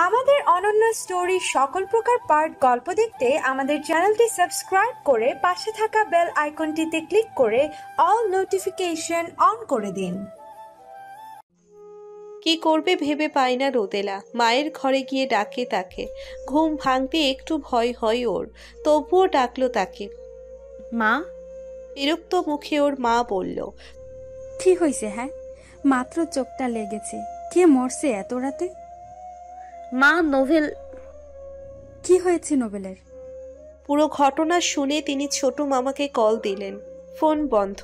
আমাদের অনন্য স্টোরি সকল প্রকার পার্ট গল্প দেখতে আমাদের চ্যানেলটি সাবস্ক্রাইব করে পাশে থাকা বেল আইকনটিতে ক্লিক করে অল নোটিফিকেশন অন করে দিন। কি করবে ভেবে পায় না রোদেলা। মায়ের ঘরে গিয়ে ডাকে তাকে। ঘুম ভাঙতে একটু ভয় হয় ওর, তবুও ডাকলো তাকে। মা। বিরক্ত মুখে ওর মা বলল, কি হয়েছে? হ্যাঁ, মাত্র চোখটা লেগেছে। কে মরছে এত রাতে? মা, নোভেল। কি হয়েছে নোবেলের? পুরো ঘটনা শুনে তিনি ছোট মামাকে কল দিলেন। ফোন বন্ধ।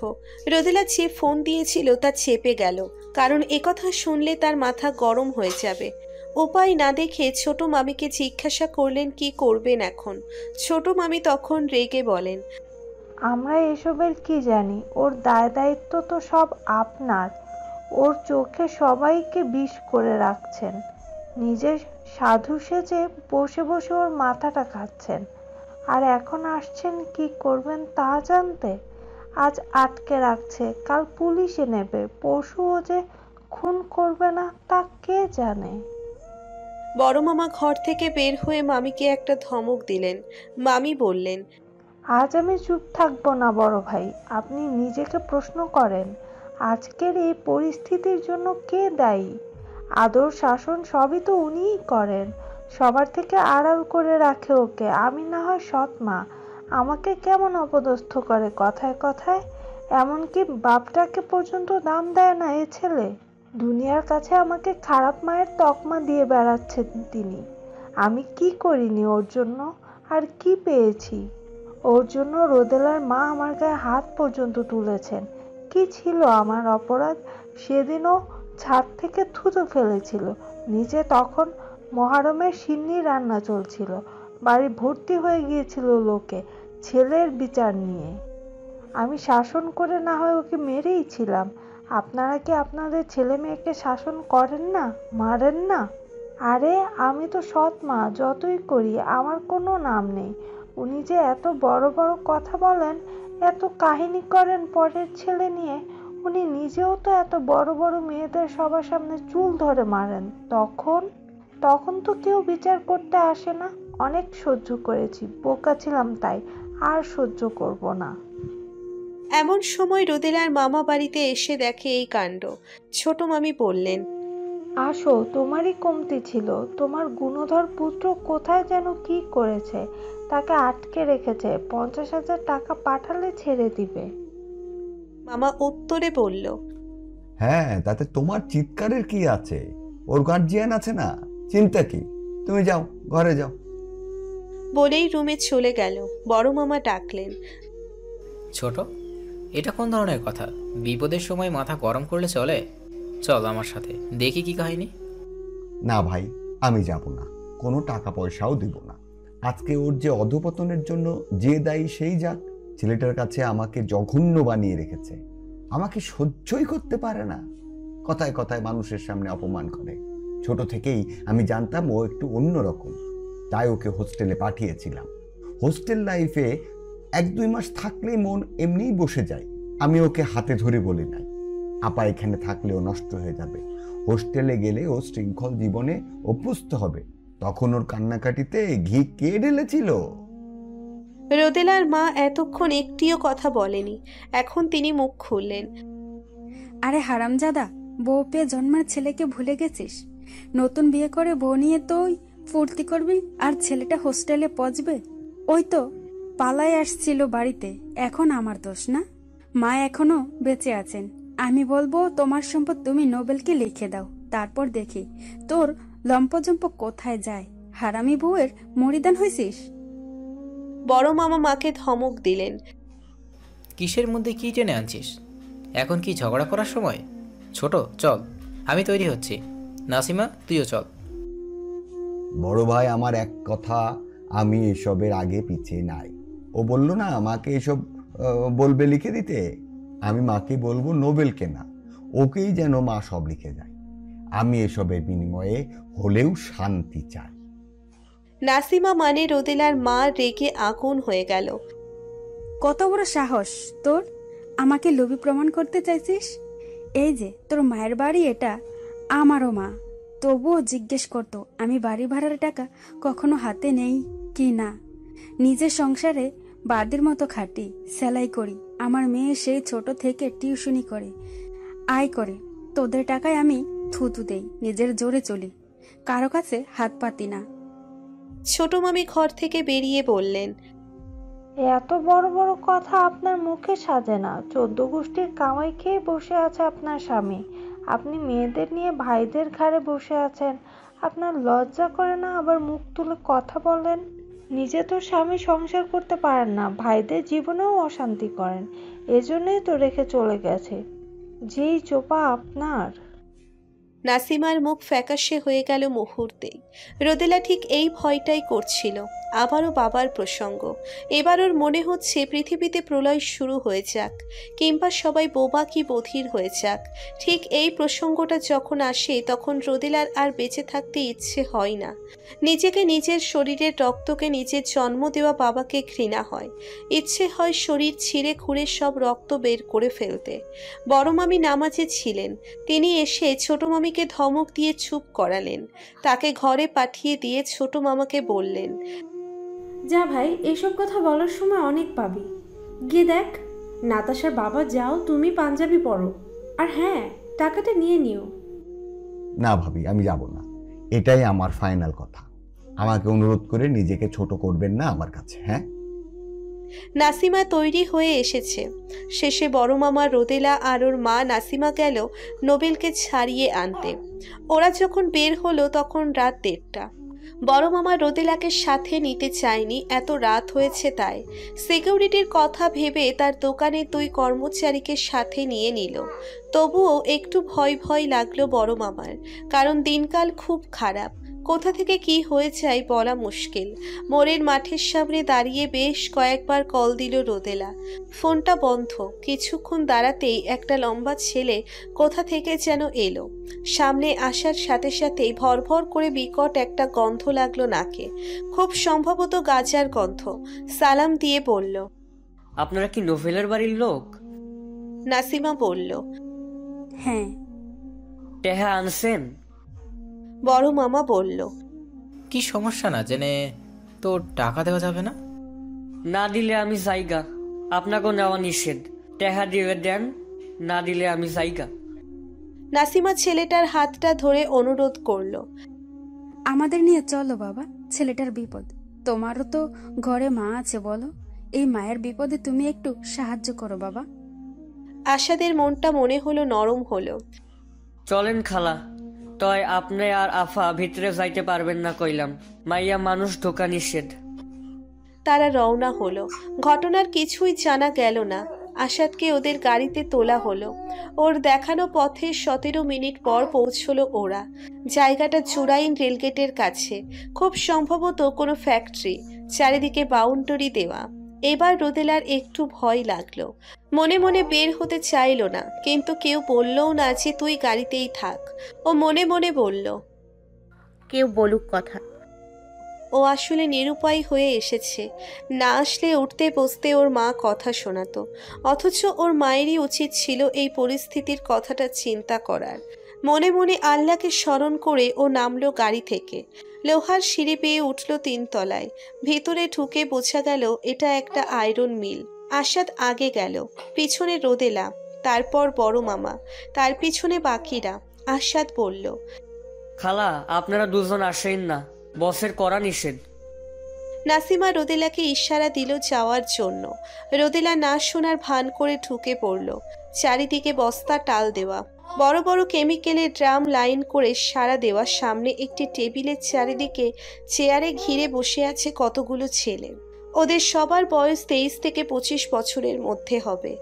রোদেলা যে ফোন দিয়েছিল তা চেপে গেল, কারণ একথা শুনলে তার মাথা গরম হয়ে যাবে। উপায় না দেখে ছোট মামিকে জিজ্ঞাসা করলেন কি করবেন এখন। ছোট মামি তখন রেগে বলেন, আমরা এসবের কি জানি? ওর দায় দায়িত্ব তো সব আপনার। ওর চোখে সবাইকে বিষ করে রাখছেন, নিজের সাধু সেজে বসে বসে ওর মাথাটা খাচ্ছেন, আর এখন আসছেন কি করবেন তা জানতে। আজ আটকে রাখছে, কাল পুলিশে নেবে, পরশু ও যে খুন করবে না তা কে জানে। বড় মামা ঘর থেকে বের হয়ে মামিকে একটা ধমক দিলেন। মামি বললেন, আজ আমি চুপ থাকবো না বড় ভাই। আপনি নিজেকে প্রশ্ন করেন, আজকের এই পরিস্থিতির জন্য কে দায়ী? আদর শাসন সবই তো উনিই করেন, সবার থেকে আড়াল করে রাখে ওকে। আমি না হয় সৎ মা, আমাকে কেমন অপদস্থ করে কথায় কথায়, এমনকি বাপটাকে পর্যন্ত দাম দেয় না এ ছেলে। দুনিয়ার কাছে আমাকে খারাপ মায়ের তকমা দিয়ে বেড়াচ্ছেন তিনি। আমি কি করিনি ওর জন্য? আর কি পেয়েছি? ওর জন্য রোদেলার মা আমার গায়ে হাত পর্যন্ত তুলেছেন। কি ছিল আমার অপরাধ? সেদিনও ছাদ থেকে থুতু ফেলেছিল নিচে, তখন মহারমের সিন্নি রান্না চলছিল, বাড়ি ভর্তি হয়ে গিয়েছিল লোকে ছেলের বিচার নিয়ে। আমি শাসন করে না হয় ওকে মেরেই ছিলাম। আপনারা কি আপনাদের ছেলে মেয়েকে শাসন করেন না, মারেন না? আরে আমি তো সৎ মা, যতই করি আমার কোনো নাম নেই। উনি যে এত বড় বড় কথা বলেন, এত কাহিনী করেন পরের ছেলে নিয়ে, উনি নিজেও তো এত বড় বড় মেয়েদের সবার সামনে চুল ধরে মারেন। তখন তো কেউ বিচার করতে আসে না। অনেক সহ্য করেছি, বোকা ছিলাম তাই, আর সহ্য করব না। এমন সময় রোদেলার মামা বাড়িতে এসে দেখে এই কাণ্ড। ছোট মামি বললেন, আসো, তোমারই কমতি ছিল। তোমার গুণধর পুত্র কোথায় যেন কি করেছে, তাকে আটকে রেখেছে। 50,000 টাকা পাঠালে ছেড়ে দিবে। মামা উত্তরে বলল, হ্যাঁ, তাতে তোমার চিৎকারের কি আছে? ওর গার্জিয়ান আছে না, চিন্তা কি? তুমি যাও, ঘরে যাও। বলেই রুমে চলে গেল। বড় মামা ডাকলেন, ছোট, এটা কোন ধরনের কথা? বিপদের সময় মাথা গরম করলে চলে? চল আমার সাথে, দেখি কি কাহিনী। না ভাই, আমি যাব না, কোনো টাকা পয়সাও দিব না। আজকে ওর যে অধপতনের জন্য যে দায়ী সেই যাক। ছেলেটার কাছে আমাকে জঘন্য বানিয়ে রেখেছে, আমাকে সহ্যই করতে পারে না। কথায় কথায় মানুষের সামনে অপমান করে। ছোট থেকেই আমি জানতাম ও একটু অন্যরকম, তাই ওকে হোস্টেলে পাঠিয়েছিলাম। হোস্টেল লাইফে 1-2 মাস থাকলেই মন এমনিই বসে যায়। আমি ওকে হাতে ধরে বলি নাই, আপা এখানে থাকলেও নষ্ট হয়ে যাবে, হোস্টেলে গেলে ও শৃঙ্খল জীবনে অভ্যস্ত হবে। তখন ওর কান্নাকাটিতে ঘি কে ঢেলেছিল? রোদেলার মা এতক্ষণ একটিও কথা বলেনি। এখন তিনি মুখ খুললেন, আরে হারামজাদা, বউ পেয়ে জন্মার ছেলেকে ভুলে গেছিস? নতুন বিয়ে করে বউ নিয়ে তুই ফুর্তি করবি আর ছেলেটা হোস্টেলে পচবে? ওই তো পালায় আসছিল বাড়িতে, এখন আমার দোষ না? মা এখনো বেঁচে আছেন। আমি বলবো তোমার সম্পদ তুমি নোবেলকে লিখে দাও, তারপর দেখি তোর লম্পজম্প কোথায় যায়। হারামি বউয়ের মরিদান হয়েছিস। বড় মামা মাকে ধমক দিলেন, কিসের মধ্যে কি টেনে আনছিস? এখন কি ঝগড়া করার সময়? ছোট, চল, আমি তৈরি হচ্ছি। নাসিমা, তুইও চল। বড় ভাই আমার এক কথা, আমি এসবের আগে পিছিয়ে নাই। ও বলল না মাকে এসব বলবে লিখে দিতে, আমি মাকে বলবো নোবেলকে না, ওকেই যেন মা সব লিখে যায়। আমি এসবের বিনিময়ে হলেও শান্তি চাই। নাসিমা মানে রোদেলার মা রেগে আগুন হয়ে গেল। কত বড় সাহস তোর! আমাকে লোভী প্রমাণ করতে চাইছিস? এই যে তোর মায়ের বাড়ি, এটা আমারও মা। তবুও জিজ্ঞেস করতো আমি বাড়ি ভাড়ার টাকা কখনো হাতে নেই কি না। নিজের সংসারে বাদির মতো খাটি, সেলাই করি। আমার মেয়ে সেই ছোট থেকে টিউশনি করে আয় করে। তোদের টাকায় আমি থুতু দেই, নিজের জোরে চলি, কারো কাছে হাত পাতি না। ছোট মামি ঘর থেকে বেরিয়ে বললেন, এত বড় বড় কথা আপনার মুখে সাজে না। 14 গোষ্ঠীর কামাই খেয়ে বসে আছে আপনার স্বামী, আপনি মেয়েদের নিয়ে ভাইদের ঘাড়ে বসে আছেন। আপনার লজ্জা করে না আবার মুখ তুলে কথা বলেন? নিজে তো স্বামী সংসার করতে পারেন না, ভাইদের জীবনেও অশান্তি করেন, এজন্যই তো রেখে চলে গেছে। যেই চোপা আপনার। নাসিমার মুখ ফ্যাকাশে হয়ে গেল মুহূর্তেই। রোদেলা ঠিক এই ভয়টাই করছিল, আবারও বাবার প্রসঙ্গ। এবার ওর মনে হচ্ছে পৃথিবীতে প্রলয় শুরু হয়ে যাক, কিংবা সবাই বোবা কি বধির হয়ে যাক। ঠিক এই প্রসঙ্গটা যখন আসে তখন রোদেলার আর বেঁচে থাকতে ইচ্ছে হয় না। নিজেকে, নিজের শরীরের রক্তকে, নিজের জন্ম দেওয়া বাবাকে ঘৃণা হয়। ইচ্ছে হয় শরীর ছিঁড়ে খুঁড়ে সব রক্ত বের করে ফেলতে। বড় মামি নামাজে ছিলেন, তিনি এসে ছোট মামিকে ধমক দিয়ে চুপ করালেন। তাকে ঘরে পাঠিয়ে দিয়ে ছোট মামাকে বললেন, যা ভাই, এসব কথা বলার সময় অনেক পাবি। গিয়ে দেখ নাতাশার বাবা, যাও তুমি পাঞ্জাবি পরো, আর হ্যাঁ, টাকাটা নিয়ে নিও। না ভাবি, আমি যাব না, এটাই আমার ফাইনাল কথা। আমাকে অনুরোধ করে নিজেকে ছোট করবেন না আমার কাছে, হ্যাঁ? নাসিমা তৈরি হয়ে এসেছে। শেষে বড় মামা রোদেলা আর ওর মা নাসিমা গেল নোবেলকে ছাড়িয়ে আনতে। ওরা যখন বের হলো তখন রাত 1:30। বড় মামা রোদেলাকে সাথে নিতে চায়নি, এত রাত হয়েছে তাই। সিকিউরিটির কথা ভেবে তার দোকানের 2 কর্মচারীকে সাথে নিয়ে নিল। তবুও একটু ভয় ভয় লাগলো বড় মামার, কারণ দিনকাল খুব খারাপ। কোথা থেকে কি হয়ে যায় বলা মুশকিল। মোড়ের মাঠের সামনে দাঁড়িয়ে বেশ কয়েকবার কল দিল রোদেলা, ফোনটা বন্ধ। কিছুক্ষণ দাঁড়াতেই একটা লম্বা ছেলে কোথা থেকে যেন এলো। সামনে আসার সাথে সাথেই ভরভর করে বিকট একটা গন্ধ লাগলো নাকে, খুব সম্ভবত গাঁজার গন্ধ। সালাম দিয়ে বলল, আপনারা কি নোভেলের বাড়ির লোক? নাসিমা বলল, হ্যাঁ। টেহা আনছেন? বড় মামা বলল, কি সমস্যা না জেনে তো টাকা দেওয়া যাবে না? না দিলে আমি জায়গা, আপনাকেও নেওয়া নিষেধ। টেহা দিয়ে দেন, না দিলে আমি জায়গা। নাসিমা ছেলেটার হাতটা ধরে অনুরোধ করলো, আমাদের নিয়ে চলো বাবা, ছেলেটার বিপদ। তোমারও তো ঘরে মা আছে, বলো এই মায়ের বিপদে তুমি একটু সাহায্য করো বাবা। আশাদের মনটা মনে হলো নরম হলো। চলেন খালা, তয় আপনি আর আফা ভিতরে যাইতে পারবেন না কইলাম, মাইয়া মানুষ ঢোকা নিষেধ। তারা রওনা হলো। ঘটনার কিছুই জানা গেল না। আশাদকে ওদের গাড়িতে তোলা হলো। ওর দেখানো পথে 17 মিনিট পর পৌঁছলো ওরা। জায়গাটা জুরাইন রেলগেটের কাছে, খুব সম্ভবত কোনো ফ্যাক্টরি, চারিদিকে বাউন্ডারি দেওয়া। এবার রোদেলার একটু ভয় লাগলো। মনে মনে বের হতে চাইলো না, কিন্তু কেউ বললও না যে তুই গাড়িতেই থাক। ও মনে মনে বলল, কেউ বলুক কথা। ও আসলে নিরুপায় হয়ে এসেছে। না আসলে উঠতে বসতে ওর মা কথা শোনাতো, অথচ ওর মায়েরই উচিত ছিল এই পরিস্থিতির কথাটা চিন্তা করার। মনে মনে আল্লাহকে স্মরণ করে ও নামলো গাড়ি থেকে। লোহার সিঁড়ি পেয়ে উঠল 3 তলায়। ভিতরে ঢুকে বোঝা গেল এটা একটা আয়রন মিল। আশাদ আগে গেল, পিছনে রোদেলা, তারপর বড় মামা, তার পিছনে বাকিরা। আশাদ বলল, খালা, আপনারা দুজন আসেন না, বসের করা নিষেধ। নাসিমা রোদেলাকে ইশারা দিল যাওয়ার জন্য। রোদেলা না শোনার ভান করে ঢুকে পড়ল। চারিদিকে বস্তা টাল দেওয়া, বড় বড় কেমিক্যালের ড্রাম লাইন করে সারা দেওয়া। সামনে একটি টেবিলের চারিদিকে চেয়ারে ঘিরে বসে আছে কতগুলো ছেলে। ওদের সবার বয়স 23 থেকে 25 বছরের মধ্যে হবে।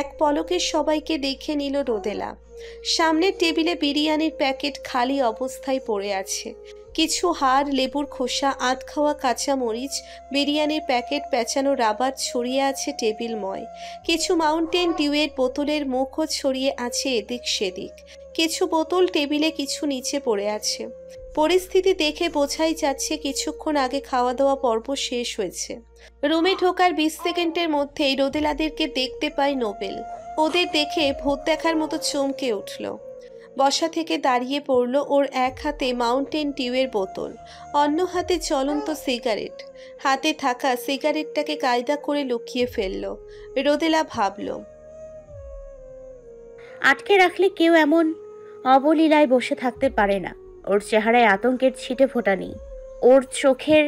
এক পলকে সবাইকে দেখে নিল রোদেলা। সামনের টেবিলে বিরিয়ানির প্যাকেট খালি অবস্থায় পড়ে আছে। কিছু হাড়, লেবুর খোসা, আধ খাওয়া কাঁচা মরিচ, বিরিয়ানির প্যাকেট পেঁচানো রাবার ছড়িয়ে আছে টেবিলময়। কিছু মাউন্টেন ডিউয়ের বোতলের মুখও ছড়িয়ে আছে এদিক সেদিক। কিছু বোতল টেবিলে, কিছু নিচে পড়ে আছে। পরিস্থিতি দেখে বোঝাই যাচ্ছে কিছুক্ষণ আগে খাওয়া দাওয়া পর্ব শেষ হয়েছে। রুমে ঢোকার 20 সেকেন্ডের মধ্যেই রোদেলাদেরকে দেখতে পায় নোবেল। ও ওদের দেখে ভূত দেখার মতো চমকে উঠল। বসা থেকে দাঁড়িয়ে পড়ল। ওর এক হাতে মাউন্টেন ডিউয়ের বোতল, অন্য হাতে জ্বলন্ত সিগারেট। হাতে থাকা সিগারেটটাকে কায়দা করে লুকিয়ে ফেলল। রোদেলা ভাবল, আটকে রাখলে কেউ এমন অবলীলায় বসে থাকতে পারে না। ওর চেহারায় আতঙ্কের ছিটে ফোটা নেই। ওর চোখের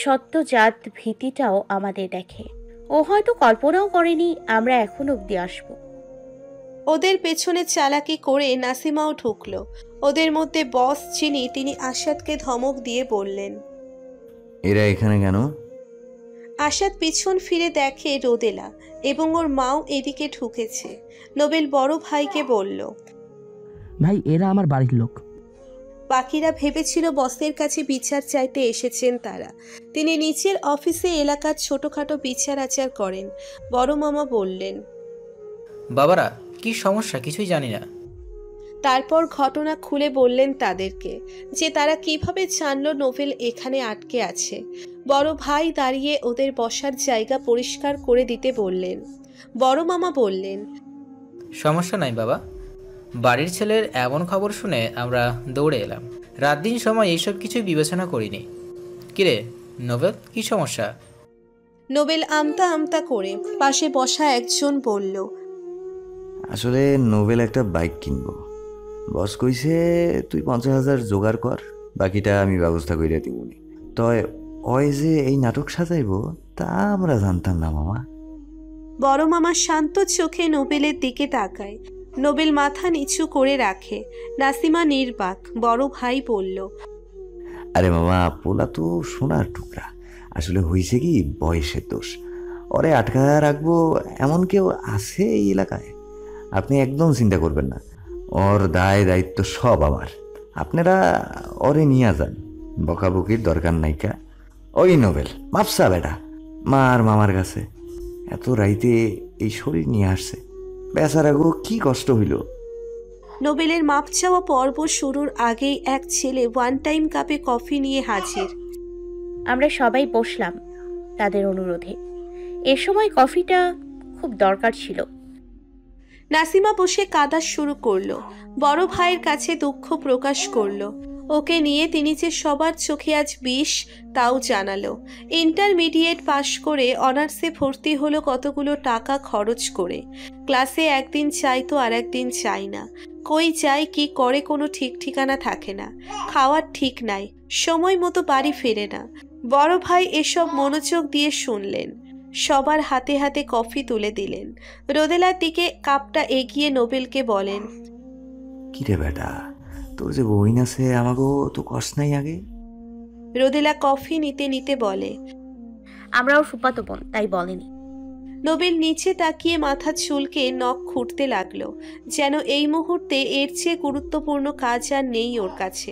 সত্যজাত ভীতিটাও আমাদের দেখে। ও হয়তো কল্পনাও করেনি আমরা এখন অব্দি আসবো। ওদের পেছনে চালাকি করে নাসিমাও ঢুকলো। ওদের মধ্যে বস যিনি, তিনি আসাদকে ধমক দিয়ে বললেন, এরা এখানে কেন? আসাদ পিছন ফিরে দেখে রোদেলা এবং ওর মাও এদিকে ঢুকেছে। নোবেল বড় ভাইকে বলল, ভাই এরা আমার বাড়ির লোক। বাকিরা ভেবেছিল বসের কাছে বিচার চাইতে এসেছেন তারা। তিনি নিচের অফিসে এলাকার ছোটখাটো বিচার আচার করেন। বড় মামা বললেন, বাবারা কি সমস্যা কিছুই জানি না। তারপর ঘটনা খুলে বললেন তাদেরকে, যে তারা কিভাবে জানলো নোবেল এখানে আটকে আছে। বড় ভাই দাঁড়িয়ে ওদের বসার জায়গা পরিষ্কার করে দিতে বললেন। বড় মামা বললেন, সমস্যা নাই বাবা, বাড়ির ছেলের এমন খবর শুনে আমরা দৌড়ে এলাম। রাত দিন সময় এইসব কিছুই বিবেচনা করিনি। কিরে নোবেল, কি সমস্যা? নোবেল আমতা আমতা করে পাশে বসা একজন বলল, আসলে নোবেল একটা বাইক কিনবো। বস কইছে তুই 50,000 জোগাড় কর, বাকিটা আমি ব্যবস্থা করে দিবনি। তয় ওই যে এই নাটক সাজাইব তা আমরা জানতাম না মামা। বড় মামা শান্ত চোখে নোবেলের দিকে তাকায়। নোবেল মাথা নিচু করে রাখে। নাসিমা নির্বাক। বড় ভাই বলল, আরে মামা, পোলা তো সোনার টুকরা। আসলে হয়েছে কি, বয়সের দোষ। ওরে আটকা রাখবো এমন কেউ আছে এই এলাকায়? আপনি একদম চিন্তা করবেন না, ওর দায় দায়িত্ব সব আমার। আপনারা ওরে নিয়ে যান, বকাবকির দরকার নাইকা। ওই নোবেল মাপসা বেটা, মার মামার কাছে এত রাইতে এই শরীর নিয়ে আসছে। বেচারা গো, কি কষ্ট হইল। নোবেলের মাপ চাওয়া পর্ব শুরুর আগেই এক ছেলে ওয়ান টাইম কাপে কফি নিয়ে হাজির। আমরা সবাই বসলাম তাদের অনুরোধে। এ সময় কফিটা খুব দরকার ছিল। নাসিমা বসে কাঁদা শুরু করলো। বড় ভাইয়ের কাছে দুঃখ প্রকাশ করলো। ওকে নিয়ে তিনি যে সবার চোখে আজ বিষ তাও জানালো। ইন্টারমিডিয়েট পাশ করে অনার্সে ভর্তি হলো কতগুলো টাকা খরচ করে। ক্লাসে একদিন চাই তো আর একদিন চাই না। কই যায় কি করে কোনো ঠিক ঠিকানা থাকে না। খাওয়ার ঠিক নাই, সময় মতো বাড়ি ফেরে না। বড় ভাই এসব মনোযোগ দিয়ে শুনলেন। সবার হাতে হাতে কফি তুলে দিলেন। রোদেলার দিকে কাপটা এগিয়ে নোবেলকে বলেন, কিরে বেটা, তোর যে বইন আছে আমাকেও তো কষ্ট নাই আগে? রোদেলা কফি নিতে নিতে বলে, আমরাও ফুপাতো বোন, তাই বলেনি। নোবেল নিচে তাকিয়ে মাথা চুলকে নখ খুঁটতে লাগলো, যেন এই মুহূর্তে এর চেয়ে গুরুত্বপূর্ণ কাজ আর নেই ওর কাছে।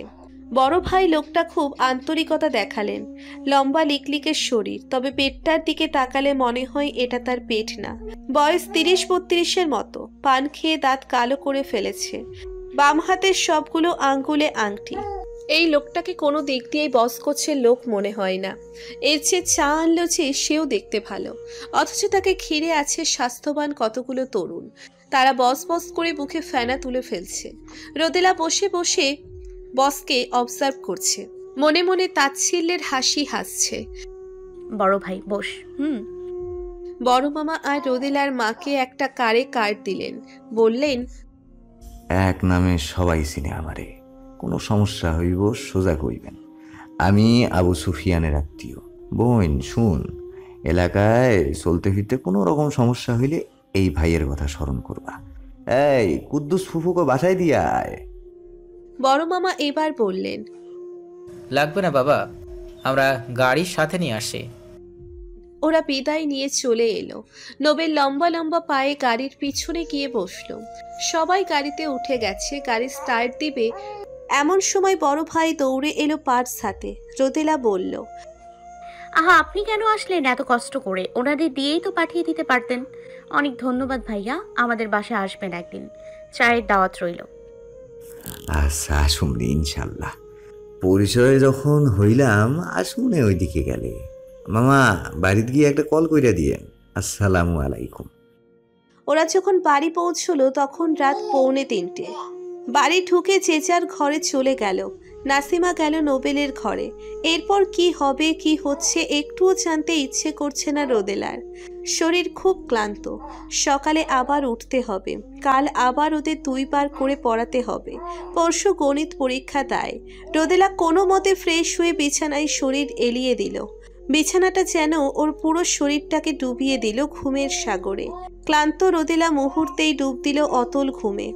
বড় ভাই লোকটা খুব আন্তরিকতা দেখালেন। লম্বা লিকলিকের শরীর, তবে পেটটার দিকে তাকালে মনে হয় এটা তার পেট না। বয়স 30-32-এর মতো। পান খেয়ে দাঁত কালো করে ফেলেছে। বাম হাতের সবগুলো আঙ্গুলে আংটি। এই লোকটাকে কোনো দিক দিয়েই বস কোচের লোক মনে হয় না। এর চেয়ে চা আনলো যে সেও দেখতে ভালো, অথচ তাকে ঘিরে আছে স্বাস্থ্যবান কতগুলো তরুণ। তারা বস বস করে মুখে ফেনা তুলে ফেলছে। রোদেলা বসে বসে বসকে অবজার্ভ করছে, মনে মনে তাচ্ছিল্যের হাসি হাসছে। বড় ভাই বস। বড় মামা আর রোদেলার মাকে একটা কারে কার্ড দিলেন। বললেন, এক নামে সবাই চিনে আমারে, কোনো সমস্যা হইব সোজা কইবেন। আমি আবু সুফিয়ানের আত্মীয়। বোন শুন, এলাকায় চলতে ফিরতে কোনো রকম সমস্যা হইলে এই ভাইয়ের কথা স্মরণ করবা। এই কুদ্দুস ফুফুকে বাসায় দিয়ে আয়। বড় মামা এবার বললেন, লাগবে না বাবা, আমরা গাড়ির সাথে নিয়ে আসি। ওরা বিদায় নিয়ে চলে এলো। নোবেল লম্বা লম্বা পায়ে গাড়ির পিছনে গিয়ে বসলো। সবাই গাড়িতে উঠে গেছে, গাড়ি স্টার্ট দিবে এমন সময় বড় ভাই দৌড়ে এলো পার্স হাতে। রোদেলা বলল, আহা, আপনি কেন আসলেন এত কষ্ট করে? ওনাদের দিয়েই তো পাঠিয়ে দিতে পারতেন। অনেক ধন্যবাদ ভাইয়া, আমাদের বাসায় আসবেন একদিন, চায়ের দাওয়াত রইল। আচ্ছা আসুন ইনশাল্লাহ, পরিচয় যখন হইলাম আসুনে ওইদিকে গেলে। মামা বাড়িতে গিয়ে একটা কল কইরা দিয়েন। আসসালামু আলাইকুম। ওরা যখন বাড়ি পৌঁছলো তখন রাত 2:45। বাড়ি ঢুকে যে যার ঘরে চলে গেল। নাসিমা গেল নোবেলের ঘরে। এরপর কি হবে কি হচ্ছে একটুও জানতে ইচ্ছে করছে না রোদেলার। শরীর খুব ক্লান্ত। সকালে আবার উঠতে হবে। কাল আবার ওদের 2 বার করে পড়াতে হবে। পরশু গণিত পরীক্ষা দেয়। রোদেলা কোনো মতে ফ্রেশ হয়ে বিছানায় শরীর এলিয়ে দিল। বিছানাটা যেন ওর পুরো শরীরটাকে ডুবিয়ে দিল ঘুমের সাগরে। ক্লান্ত রোদেলা মুহূর্তেই ডুব দিল অতল ঘুমে।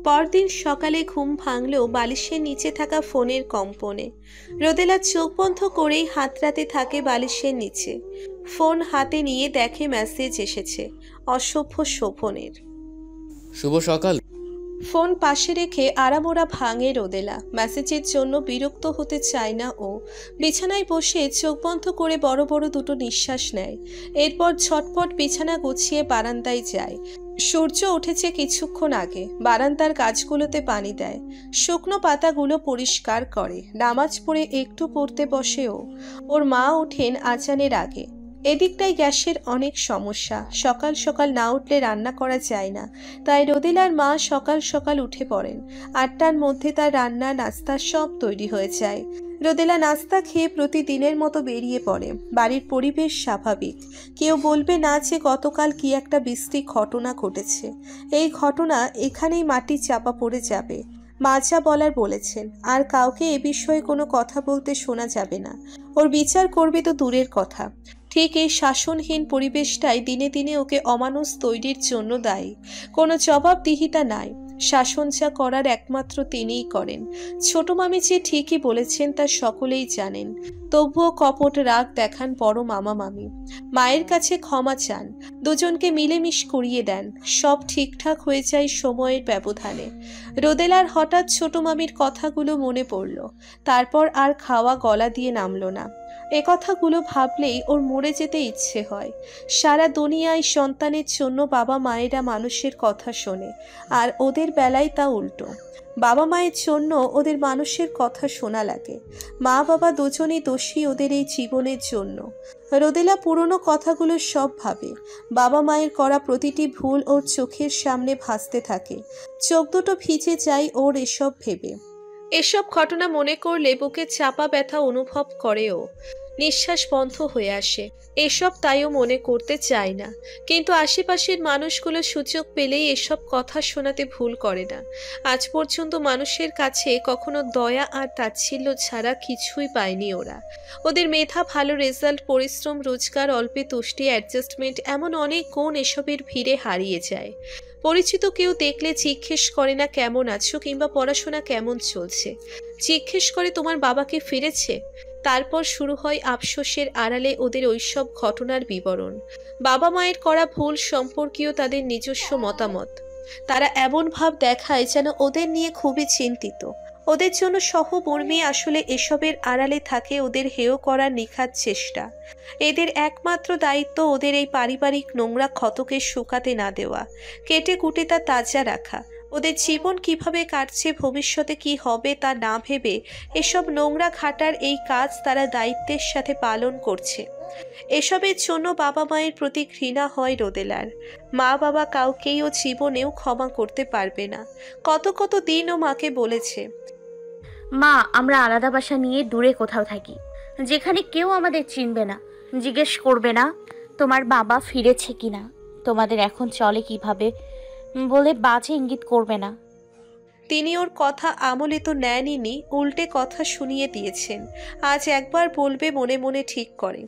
পরদিন সকালে ঘুম ভাঙলেও বালিশের নিচে থাকা ফোনের কম্পনে। রোদেলা চোখ বন্ধ করেই হাতড়াতে থাকে বালিশের নিচে। ফোন হাতে নিয়ে দেখে মেসেজ এসেছে অসভ্য শোভনের। শুভ সকাল। ফোন পাশে রেখে আড়ামোড়া ভাঙে রোদেলা। মেসেজের জন্য বিরক্ত হতে চায় না ও। বিছানায় বসে চোখ বন্ধ করে বড় বড় দুটো নিঃশ্বাস নেয়। এরপর ঝটপট বিছানা গুছিয়ে বারান্দায় যায়। সূর্য উঠেছে কিছুক্ষণ আগে। বারান্দার গাছগুলোতে পানি দেয়, শুকনো পাতাগুলো পরিষ্কার করে। নামাজ পড়ে একটু পড়তে বসে ও। ওর মা ওঠেন আজানের আগে। এদিকটায় গ্যাসের অনেক সমস্যা। সকাল সকাল না উঠলে রান্না করা যায় না। তাই রোদেলার মা সকাল সকাল উঠে পড়েন। 8টার মধ্যে তার রান্না নাস্তা সব তৈরি হয়ে যায়। রোদেলা নাস্তা খেয়ে প্রতিদিনের মতো বেরিয়ে পড়ে। বাড়ির পরিবেশ স্বাভাবিক। কেউ বলবে না যে গতকাল কি একটা বিশ্রী ঘটনা ঘটেছে। এই ঘটনা এখানেই মাটি চাপা পড়ে যাবে। মা যা বলার বলেছেন, আর কাউকে এ বিষয়ে কোনো কথা বলতে শোনা যাবে না। ওর বিচার করবে তো দূরের কথা। ঠিক এই শাসনহীন পরিবেশটাই দিনে দিনে ওকে অমানুষ তৈরির জন্য দায়ী। কোনো জবাবদিহিতা নাই। শাসন যা করার একমাত্র তিনিই করেন। ছোট মামি যে ঠিকই বলেছেন তা সকলেই জানেন। তবুও কপট রাগ দেখান বড় মামা মামি। মায়ের কাছে ক্ষমা চান। দুজনকে মিলেমিশ করিয়ে দেন। সব ঠিকঠাক হয়ে যায় সময়ের ব্যবধানে। রোদেলার হঠাৎ ছোট মামির কথাগুলো মনে পড়ল। তারপর আর খাওয়া গলা দিয়ে নামল না। এ কথাগুলো ভাবলেই ওর মরে যেতে ইচ্ছে হয়। সারা দুনিয়ায় সন্তানের জন্য বাবা মায়েরা মানুষের কথা শোনে, আর ওদের বেলায় তা উল্টো। বাবা মায়ের জন্য ওদের মানুষের কথা শোনা লাগে। মা বাবা দুজনেই দোষী ওদের এই জীবনের জন্য। রোদেলা পুরনো কথাগুলো সব ভাবে। বাবা মায়ের করা প্রতিটি ভুল ওর চোখের সামনে ভাসতে থাকে। চোখ দুটো ভিজে যায় ওর এসব ভেবে। এসব ঘটনা মনে করলে বুকে চাপা ব্যথা অনুভব করেও নিঃশ্বাস বন্ধ হয়ে আসে। এসব তাইও মনে করতে চায় না, কিন্তু আশেপাশের মানুষগুলো সুযোগ পেলেই এসব কথা শোনাতে ভুল করে না। আজ পর্যন্ত মানুষের কাছে কখনো দয়া আর তাচ্ছিল্য ছাড়া কিছুই পায়নি ওরা। ওদের মেধা, ভালো রেজাল্ট, পরিশ্রম, রোজগার, অল্পে তুষ্টি, অ্যাডজাস্টমেন্ট, এমন অনেক গুণ এসবের ভিড়ে হারিয়ে যায়। পরিচিত কেউ দেখলে জিজ্ঞেস করে না কেমন আছো কিংবা পড়াশোনা কেমন চলছে। জিজ্ঞেস করে তোমার বাবাকে ফিরেছে। তারপর শুরু হয় আফসোসের আড়ালে ওদের ওইসব ঘটনার বিবরণ। বাবা মায়ের করা ভুল সম্পর্কীয় তাদের নিজস্ব মতামত। তারা এমন ভাব দেখায় যেন ওদের নিয়ে খুবই চিন্তিত। ওদের জন্য সহকর্মী, আসলে এসবের আড়ালে থাকে ওদের হেয় করার নিখাত চেষ্টা। এদের একমাত্র দায়িত্ব ওদের এই পারিবারিক নোংরা ক্ষতকে শুকাতে না দেওয়া, কেটে কুটে তা তাজা রাখা। ওদের জীবন কিভাবে কাটছে, ভবিষ্যতে কি হবে তা না ভেবে এসব নোংরা ঘাটার এই কাজ তারা দায়িত্বের সাথে পালন করছে। এসবের জন্য বাবা মায়ের প্রতি ঘৃণা হয় রোদেলার। মা বাবা কাউকেই ও জীবনেও ক্ষমা করতে পারবে না। কত কত দিন ও মাকে বলেছে, মা আমরা আলাদা বাসা নিয়ে দূরে কোথাও থাকি, যেখানে কেউ আমাদের চিনবে না, জিজ্ঞেস করবে না তোমার বাবা ফিরেছে কিনা, তোমাদের এখন চলে কিভাবে বলে বাজে ইঙ্গিত করবে না। তিনি ওর কথা আমলে তো নেননি, উল্টে কথা শুনিয়ে দিয়েছেন। আজ একবার বলবে মনে মনে ঠিক করে।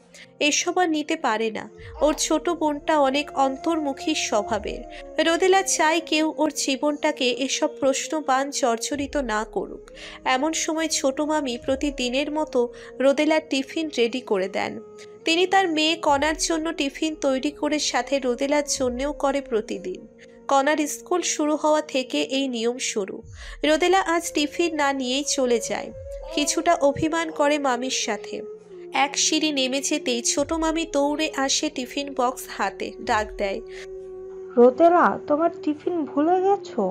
এসব আর নিতে পারে না। ওর ছোট বোনটা অনেক অন্তর্মুখী স্বভাবের। রোদেলা চায় কেউ ওর জীবনটাকে এসব প্রশ্নবাণ জর্জরিত না করুক। এমন সময় ছোট মামি প্রতিদিনের মতো রোদেলার টিফিন রেডি করে দেন। তিনি তার মেয়ে কণার জন্য টিফিন তৈরি করে সাথে রোদেলার জন্যেও করে প্রতিদিন। কণার স্কুল শুরু হওয়া থেকে এই নিয়ম শুরু। রোদেলা আজ টিফিন না নিয়েই চলে যায়। কিছুটা অভিমান করে মামির সাথে। এক সিঁড়ি নেমে যেতেই ছোট মামি দৌড়ে আসে টিফিন বক্স হাতে, ডাক দেয়, রোদেলা তোমার টিফিন ভুলে গেছো?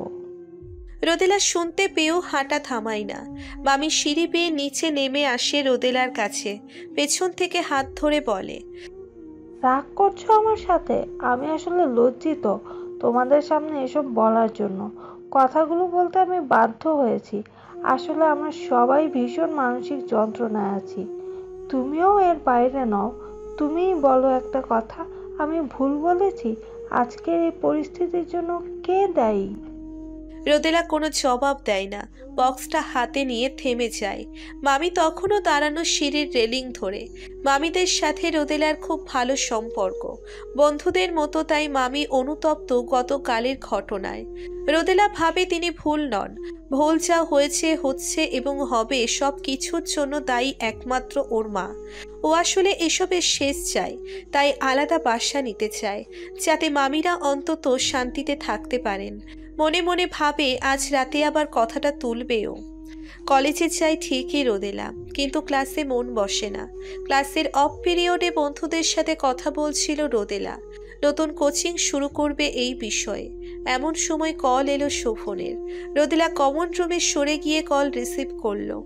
রোদেলা শুনতে পেয়েও হাঁটা থামায় না। মামি সিঁড়ি বেয়ে নিচে নেমে আসে রোদেলার কাছে, পেছন থেকে হাত ধরে বলে, রাগ করছো আমার সাথে? আমি আসলে লজ্জিত তোমাদের সামনে এসব বলার জন্য। কথাগুলো বলতে আমি বাধ্য হয়েছি। আসলে আমরা সবাই ভীষণ মানসিক যন্ত্রণায় আছি। তুমিও এর বাইরে নও। তুমিই বলো একটা কথা, আমি ভুল বলেছি? আজকের এই পরিস্থিতির জন্য কে দায়ী? রোদেলা কোনো জবাব দেয় না, বক্সটা হাতে নিয়ে থেমে যায়। মামি তখনও দাঁড়ানো সিঁড়ির রেলিং ধরে। মামিদের সাথে রোদেলার খুব ভালো সম্পর্ক, বন্ধুদের মতো, তাই মামি অনুতপ্ত গতকালের ঘটনায়। রোদেলা ভাবে তিনি ভুল নন, ভুল যা হয়েছে, হচ্ছে এবং হবে সব কিছুর জন্য দায়ী একমাত্র ওর মা। ও আসলে এসবের শেষ চায়, তাই আলাদা বাসা নিতে চায়, যাতে মামিরা অন্তত শান্তিতে থাকতে পারেন। মনে মনে ভাবে আজ রাতে আবার কথাটা তুলবেও। কলেজে চাই ঠিকই রোদেলা, কিন্তু ক্লাসে মন বসে না। ক্লাসের অফ পিরিয়ডে বন্ধুদের সাথে কথা বলছিল রোদেলা, নতুন কোচিং শুরু করবে এই বিষয়ে। এমন সময় কল এলো শোভনের। রোদেলা কমন রুমে সরে গিয়ে কল রিসিভ করলো।